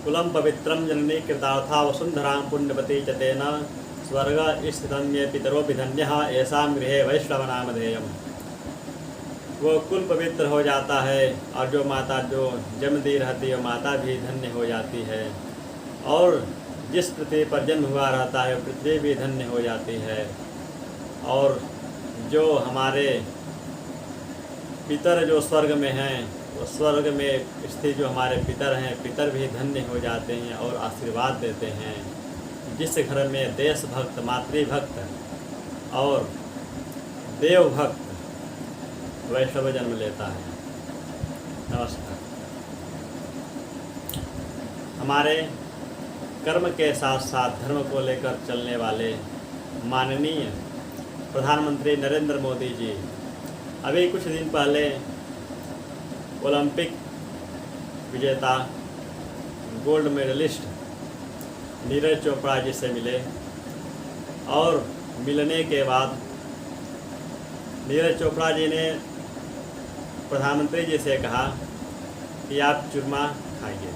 कुलं पवित्रं जननी कृतार्था वसुंधरां पुण्यवती च तेन स्वर्ग स्थितं ये पितरो विधन्यः येषां गृहे वैष्णवनामधेयम्। वो कुल पवित्र हो जाता है और जो माता जो जन्म दी रहती है माता भी धन्य हो जाती है, और जिस पृथ्वी पर जन्म हुआ रहता है पृथ्वी भी धन्य हो जाती है, और जो हमारे पितर जो स्वर्ग में हैं वो स्वर्ग में स्थित जो हमारे पितर हैं पितर भी धन्य हो जाते हैं और आशीर्वाद देते हैं। जिस घर में देश भक्त, मातृभक्त और देव भक्त वैष्णव जन्म लेता है। नमस्कार। हमारे कर्म के साथ साथ धर्म को लेकर चलने वाले माननीय प्रधानमंत्री नरेंद्र मोदी जी अभी कुछ दिन पहले ओलंपिक विजेता गोल्ड मेडलिस्ट नीरज चोपड़ा जी से मिले, और मिलने के बाद नीरज चोपड़ा जी ने प्रधानमंत्री जी से कहा कि आप चूरमा खाइए।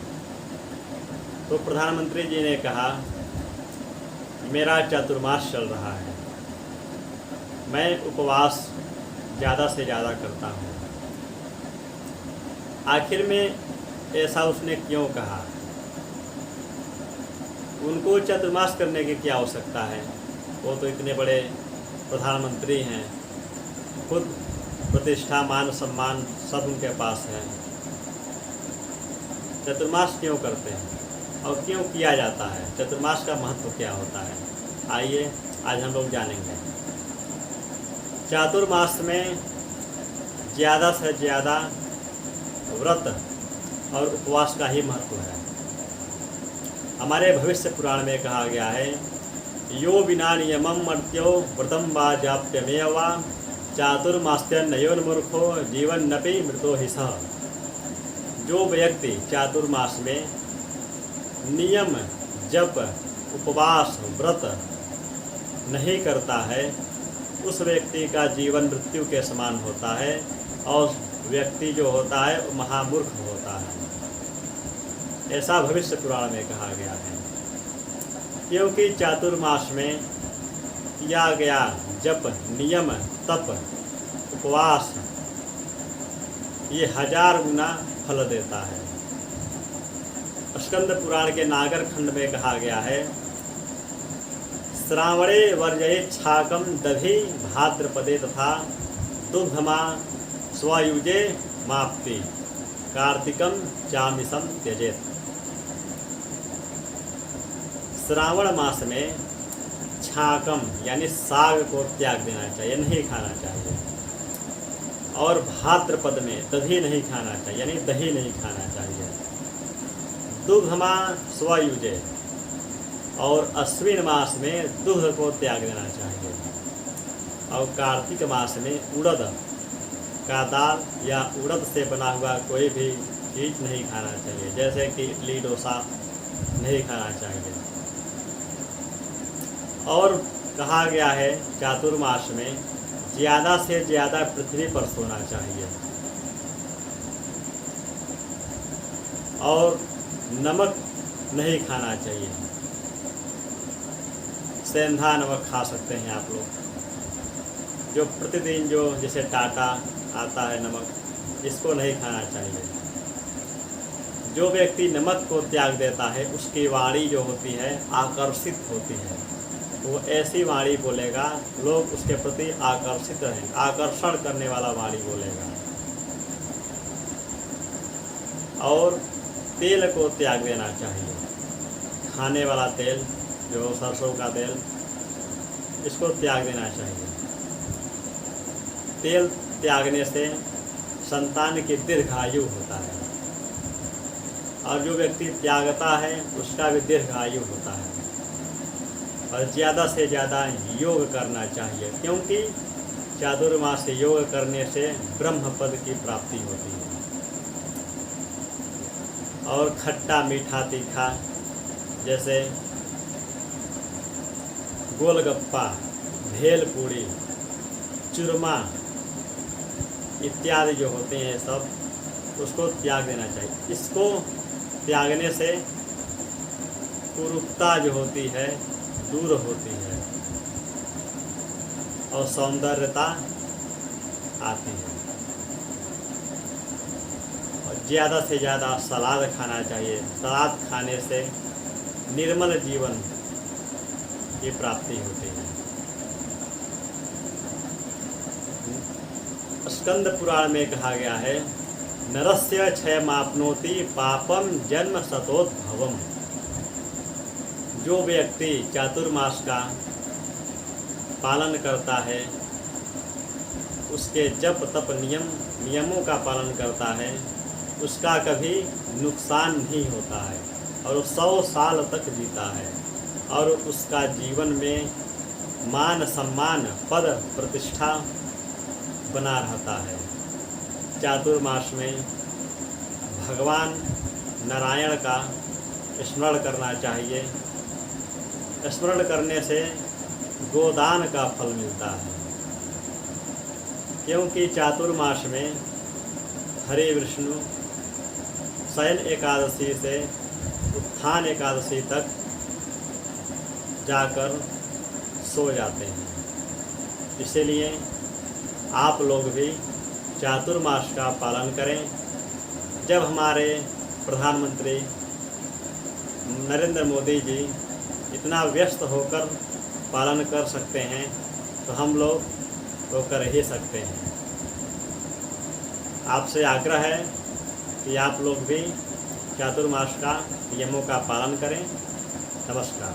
तो प्रधानमंत्री जी ने कहा मेरा चातुर्मास चल रहा है, मैं उपवास ज़्यादा से ज़्यादा करता हूँ। आखिर में ऐसा उसने क्यों कहा? उनको चातुर्मास करने की क्या आवश्यकता है? वो तो इतने बड़े प्रधानमंत्री हैं, खुद प्रतिष्ठा मान सम्मान सब उनके पास है। चातुर्मास क्यों करते हैं और क्यों किया जाता है? चातुर्मास का महत्व क्या होता है? आइए आज हम लोग जानेंगे। चातुर्मास में ज़्यादा से ज़्यादा व्रत और उपवास का ही महत्व है। हमारे भविष्य पुराण में कहा गया है, यो बिना नियमम मर्त्यो व्रतम वा जाप्यमेव वा चातुर्मास्यन्नयोर्मूर्खो जीवन्नपि मृतो हि सः। जो व्यक्ति चातुर्मास में नियम जप उपवास व्रत नहीं करता है उस व्यक्ति का जीवन मृत्यु के समान होता है, और व्यक्ति जो होता है वो महामूर्ख होता है। ऐसा भविष्य पुराण में कहा गया है। क्योंकि चातुर्मास में किया गया जप, नियम, तप, उपवास ये 1000 गुना फल देता है। स्कंद पुराण के नागर खंड में कहा गया है, श्रावणे वर्जयेत् छाकं दधि भाद्रपदे तथा दुग्धमा स्वयुजे माप्ति कार्तिकम चामिसम त्यजेत। श्रावण मास में छाकम यानी साग को त्याग देना चाहिए, नहीं खाना चाहिए, और भाद्रपद में दही नहीं खाना चाहिए यानी दही नहीं खाना चाहिए। दुग्धमा स्वयुजे और अश्विन मास में दूध को त्याग देना चाहिए, और कार्तिक मास में उड़द का दाल या उड़द से बना हुआ कोई भी चीज़ नहीं खाना चाहिए, जैसे कि इडली डोसा नहीं खाना चाहिए। और कहा गया है चातुर्मास में ज़्यादा से ज़्यादा पृथ्वी पर सोना चाहिए, और नमक नहीं खाना चाहिए। सेंधा नमक खा सकते हैं आप लोग, जो प्रतिदिन जो जैसे टाटा आता है नमक, इसको नहीं खाना चाहिए। जो व्यक्ति नमक को त्याग देता है उसकी वाणी जो होती है आकर्षित होती है, वो ऐसी वाणी बोलेगा लोग उसके प्रति आकर्षित रहें, आकर्षण करने वाला वाणी बोलेगा। और तेल को त्याग देना चाहिए, खाने वाला तेल जो सरसों का तेल, इसको त्याग देना चाहिए। तेल त्यागने से संतान की दीर्घायु होता है, और जो व्यक्ति त्यागता है उसका भी दीर्घायु होता है। और ज़्यादा से ज़्यादा योग करना चाहिए, क्योंकि चातुर्मास योग करने से ब्रह्म पद की प्राप्ति होती है। और खट्टा मीठा तीखा जैसे गोलगप्पा, भेलपूरी, चूरमा इत्यादि जो होते हैं सब, उसको त्याग देना चाहिए। इसको त्यागने से कुरूपता जो होती है दूर होती है और सौंदर्यता आती है। और ज़्यादा से ज़्यादा सलाद खाना चाहिए। सलाद खाने से निर्मल जीवन की प्राप्ति होती है। स्कंद पुराण में कहा गया है, नरस्य क्षयमाप्नोति पापम जन्म शतोद्भवम्। जो व्यक्ति चातुर्मास का पालन करता है, उसके जप तप नियमों का पालन करता है, उसका कभी नुकसान नहीं होता है और 100 साल तक जीता है और उसका जीवन में मान सम्मान पद प्रतिष्ठा बना रहता है। चातुर्मास में भगवान नारायण का स्मरण करना चाहिए। स्मरण करने से गोदान का फल मिलता है, क्योंकि चातुर्मास में हरे विष्णु शयन एकादशी से उत्थान एकादशी तक जाकर सो जाते हैं। इसलिए आप लोग भी चातुर्मास का पालन करें। जब हमारे प्रधानमंत्री नरेंद्र मोदी जी इतना व्यस्त होकर पालन कर सकते हैं तो हम लोग तो कर ही सकते हैं। आपसे आग्रह है कि आप लोग भी चातुर्मास का नियमों का पालन करें। नमस्कार।